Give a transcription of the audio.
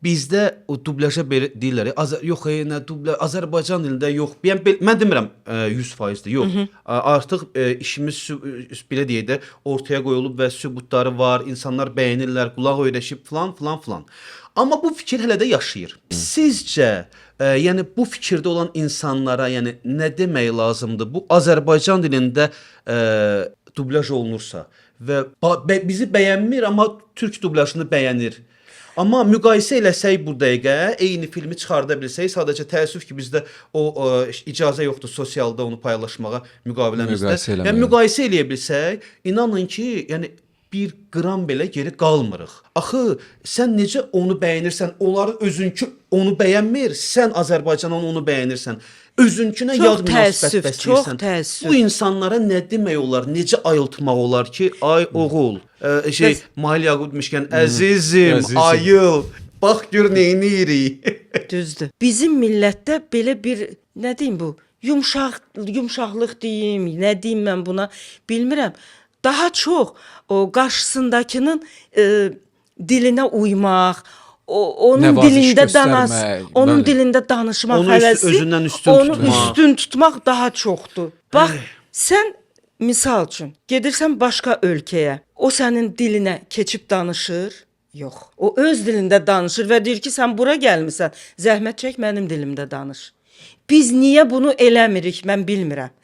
bizdə o dublaja belə deyirlər, yox, nə dubla Azərbaycan dilində yox. Yəni mən demirəm 100%dir, yox. Artıq işimiz belə deyək də ortaya qoyulub və sübutları var, insanlar bəyənirlər, qulaq öyrəşib filan filan filan. Amma bu fikir hələ də yaşayır. Sizcə, yəni bu fikirdə olan insanlara, yəni nə demək lazımdır? Bu Azərbaycan dilində dublyaj olunursa və bizi bəyənmir, amma türk dublyajını bəyənir. Amma müqayisə eləsək bu dəqiqə, eyni filmi çıxarda bilsək, sadəcə təəssüf ki, bizdə o icazə yoxdur sosialda onu paylaşmağa müqaviləmizdə. Yəni müqayisə eləyə bilsək, inanın ki, yəni bir qram belə geri qalmırıq. Axı, sən necə onu bəyənirsən, onların özünkü onu bəyənmir, sən Azərbaycanın onu bəyənirsən. Özünkünə yad münasibət bəsləyirsən. Çox təəssüf. Bu insanlara nə demək olar, necə ayıltmaq olar ki, ay oğul, Mahil Yaqub demişkən, əzizim, ayıl, bax gör neyniyirik. Düzdür. Bizim millətdə belə bir, nə deyim bu, yumşaqlıq deyim, nə deyim mən buna, bilmirəm. Daha çox o qarşısındakının dilinə uymaq, onun dilində onun dilində danışmaq həvəsi, özündən üstün tutmaq daha çoxdur. Bax, sən misal üçün gedirsən başqa ölkəyə, o sənin dilinə keçib danışır? Yox. O öz dilində danışır və deyir ki, sən bura gəlmisən, zəhmət çək mənim dilimdə danış. Biz niyə bunu eləmirik, mən bilmirəm.